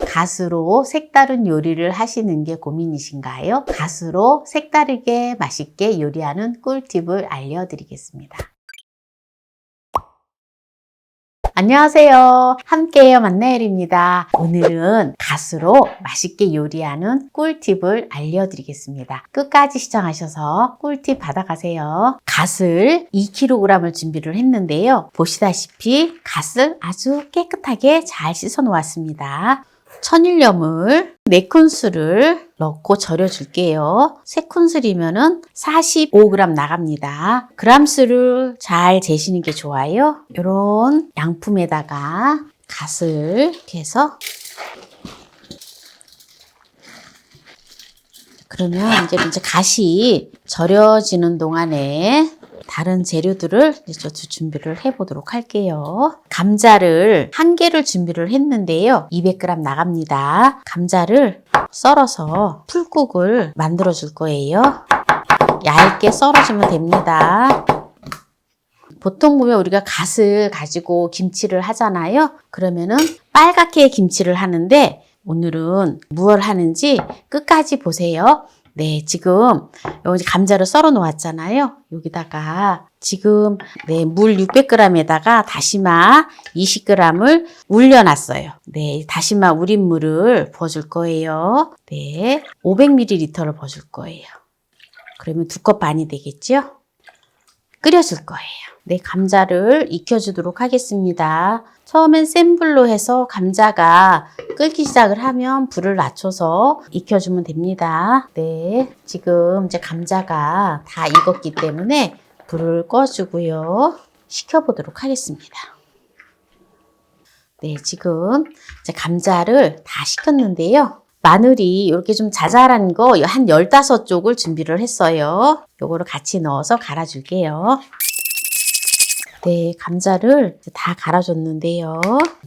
갓으로 색다른 요리를 하시는 게 고민이신가요? 갓으로 색다르게 맛있게 요리하는 꿀팁을 알려드리겠습니다. 안녕하세요. 함께해요 만나엘입니다. 오늘은 갓으로 맛있게 요리하는 꿀팁을 알려드리겠습니다. 끝까지 시청하셔서 꿀팁 받아가세요. 갓을 2kg을 준비를 했는데요. 보시다시피 갓을 아주 깨끗하게 잘 씻어 놓았습니다. 천일염을 4큰술을 넣고 절여 줄게요. 3큰술이면 45g 나갑니다. 그람수를 잘 재시는 게 좋아요. 이런 양품에다가 갓을 이렇게 해서, 그러면 이제 갓이 절여지는 동안에 다른 재료들을 이제 준비를 해보도록 할게요. 감자를 1개를 준비를 했는데요. 200g 나갑니다. 감자를 썰어서 풀국을 만들어 줄 거예요. 얇게 썰어주면 됩니다. 보통 보면 우리가 갓을 가지고 김치를 하잖아요. 그러면은 빨갛게 김치를 하는데 오늘은 무얼 하는지 끝까지 보세요. 네, 지금 여기 감자를 썰어 놓았잖아요. 여기다가 지금 물 600g에다가 다시마 20g을 울려놨어요. 네, 다시마 우린 물을 부어줄 거예요. 네, 500ml를 부어줄 거예요. 그러면 2컵 반이 되겠죠? 끓여줄 거예요. 네, 감자를 익혀주도록 하겠습니다. 처음엔 센 불로 해서 감자가 끓기 시작을 하면 불을 낮춰서 익혀주면 됩니다. 네, 지금 이제 감자가 다 익었기 때문에 불을 꺼주고요. 식혀보도록 하겠습니다. 네, 지금 이제 감자를 다 식혔는데요. 마늘이 이렇게 좀 자잘한 거 한 15쪽을 준비를 했어요. 요거를 같이 넣어서 갈아줄게요. 네, 감자를 다 갈아줬는데요.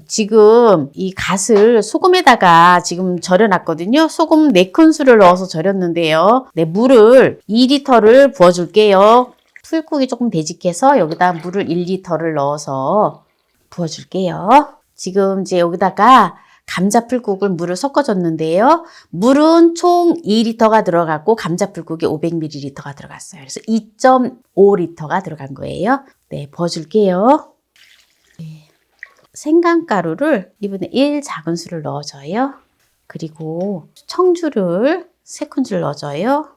지금 이 갓을 소금에다가 지금 절여놨거든요. 소금 4큰술을 넣어서 절였는데요. 네, 물을 2리터를 부어줄게요. 풀국이 조금 되직해서 여기다 물을 1리터를 넣어서 부어줄게요. 지금 이제 여기다가 감자풀국을 물을 섞어줬는데요. 물은 총 2리터가 들어갔고 감자풀국이 500ml가 들어갔어요. 그래서 2.5리터가 들어간 거예요. 네, 부어줄게요. 네. 생강가루를 이번에 1작은술을 넣어줘요. 그리고 청주를 3큰술 넣어줘요.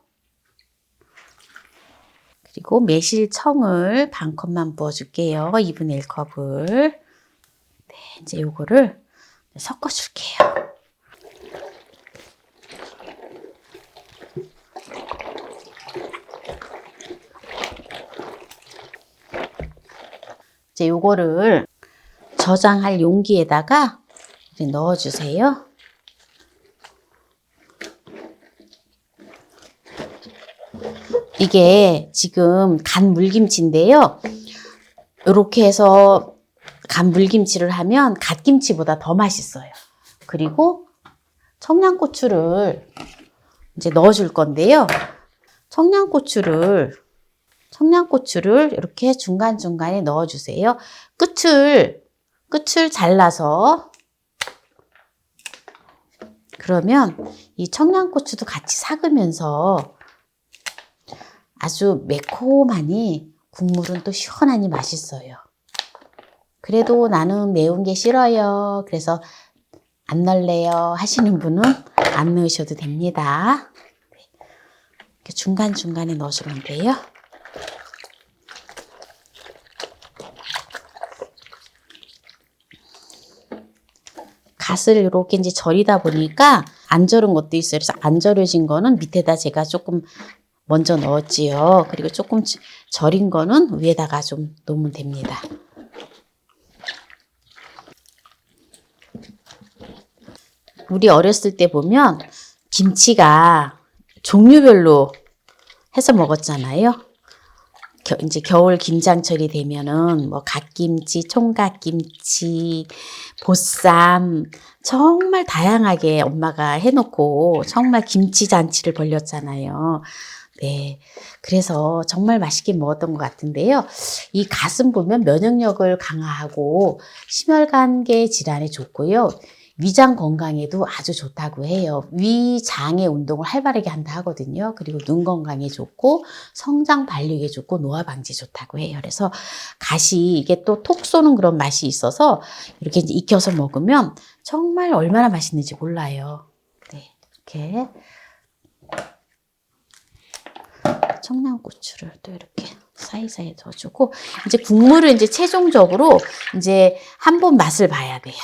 그리고 매실청을 반컵만 부어줄게요. 2분의 1컵을. 네, 이제 요거를 섞어줄게요. 이제 요거를 저장할 용기에다가 이제 넣어주세요. 이게 지금 간 물김치인데요. 이렇게 해서 간 물김치를 하면 갓김치보다 더 맛있어요. 그리고 청양고추를 이제 넣어줄 건데요. 청양고추를 이렇게 중간중간에 넣어주세요. 끝을 잘라서, 그러면 이 청양고추도 같이 삭으면서 아주 매콤하니 국물은 또 시원하니 맛있어요. 그래도 나는 매운 게 싫어요. 그래서 안 넣을래요 하시는 분은 안 넣으셔도 됩니다. 이렇게 중간중간에 넣어주면 돼요. 갓을 이렇게 이제 절이다 보니까 안 절은 것도 있어요. 그래서 안 절여진 거는 밑에다 제가 조금 먼저 넣었지요. 그리고 조금 절인 거는 위에다가 좀 놓으면 됩니다. 우리 어렸을 때 보면 김치가 종류별로 해서 먹었잖아요. 이제 겨울 김장철이 되면은 뭐 갓김치, 총각김치, 보쌈 정말 다양하게 엄마가 해놓고 정말 김치잔치를 벌였잖아요. 네, 그래서 정말 맛있게 먹었던 것 같은데요. 이 갓은 보면 면역력을 강화하고 심혈관계 질환에 좋고요. 위장 건강에도 아주 좋다고 해요. 위장의 운동을 활발하게 한다 하거든요. 그리고 눈 건강에 좋고 성장 발육에 좋고 노화 방지에 좋다고 해요. 그래서 갓이 이게 또 톡 쏘는 그런 맛이 있어서 이렇게 이제 익혀서 먹으면 정말 얼마나 맛있는지 몰라요. 네, 이렇게 청양고추를 또 이렇게 사이사이에 넣어주고 이제 국물을 이제 최종적으로 이제 한번 맛을 봐야 돼요.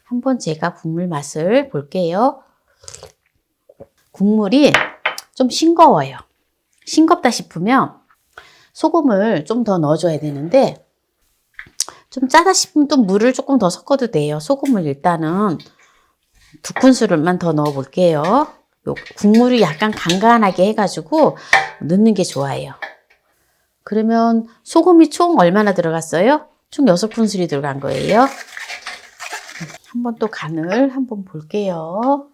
한번 제가 국물 맛을 볼게요. 국물이 좀 싱거워요. 싱겁다 싶으면 소금을 좀 더 넣어줘야 되는데 좀 짜다 싶으면 또 물을 조금 더 섞어도 돼요. 소금을 일단은 2큰술만 더 넣어 볼게요. 요 국물이 약간 간간하게 해가지고 넣는 게 좋아요. 그러면 소금이 총 얼마나 들어갔어요? 총 6큰술이 들어간 거예요. 한번 또 간을 한번 볼게요.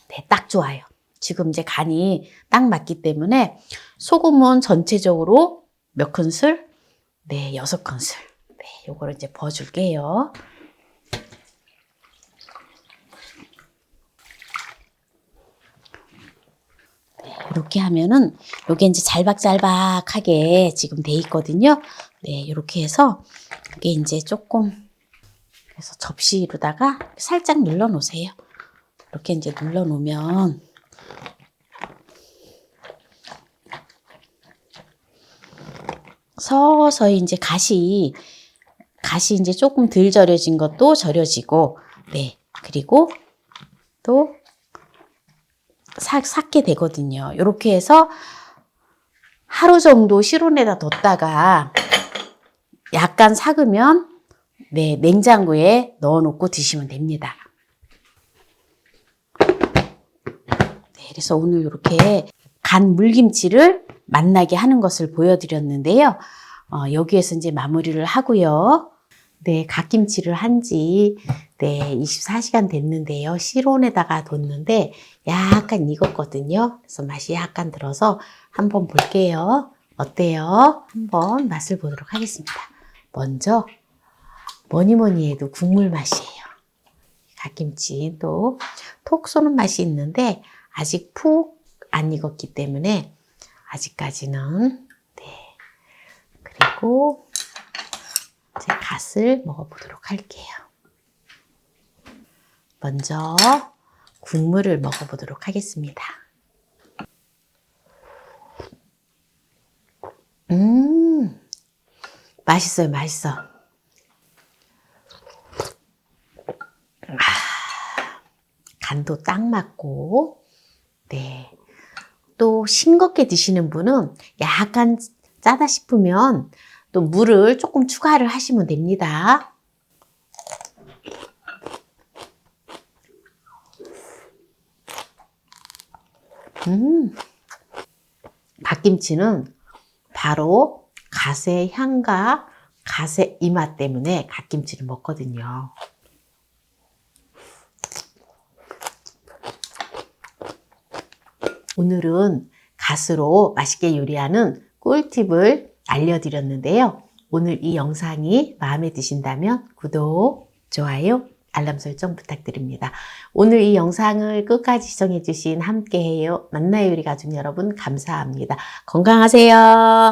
네, 딱 좋아요. 지금 이제 간이 딱 맞기 때문에 소금은 전체적으로 몇 큰술? 네, 6큰술. 네, 요거를 이제 부어줄게요. 네, 이렇게 하면은 요게 이제 잘박잘박하게 지금 돼 있거든요. 네, 이렇게 해서 이게 이제 조금 그래서 접시로다가 살짝 눌러 놓으세요. 이렇게 이제 눌러 놓으면 서서히 이제 갓이 이제 조금 덜 절여진 것도 절여지고, 네. 그리고 또 삭게 되거든요. 이렇게 해서 하루 정도 실온에다 뒀다가 약간 삭으면, 네, 냉장고에 넣어 놓고 드시면 됩니다. 네, 그래서 오늘 이렇게 간 물김치를 맛나게 하는 것을 보여드렸는데요. 여기에서 이제 마무리를 하고요. 네, 갓김치를 한지 네, 24시간 됐는데요. 실온에다가 뒀는데 약간 익었거든요. 그래서 맛이 약간 들어서 한번 볼게요. 어때요? 한번 맛을 보도록 하겠습니다. 먼저 뭐니 해도 국물 맛이에요. 갓김치 또 톡 쏘는 맛이 있는데 아직 푹 안 익었기 때문에 아직까지는 네. 그리고 이제 갓을 먹어보도록 할게요. 먼저 국물을 먹어보도록 하겠습니다. 맛있어요, 맛있어. 간도 딱 맞고, 네. 또 싱겁게 드시는 분은 약간 짜다 싶으면 또 물을 조금 추가를 하시면 됩니다. 갓김치는 바로 갓의 향과 갓의 이 맛 때문에 갓김치를 먹거든요. 오늘은 갓으로 맛있게 요리하는 꿀팁을 알려드렸는데요. 오늘 이 영상이 마음에 드신다면 구독, 좋아요, 알람 설정 부탁드립니다. 오늘 이 영상을 끝까지 시청해주신 함께해요 만나요 요리 가족 여러분 감사합니다. 건강하세요.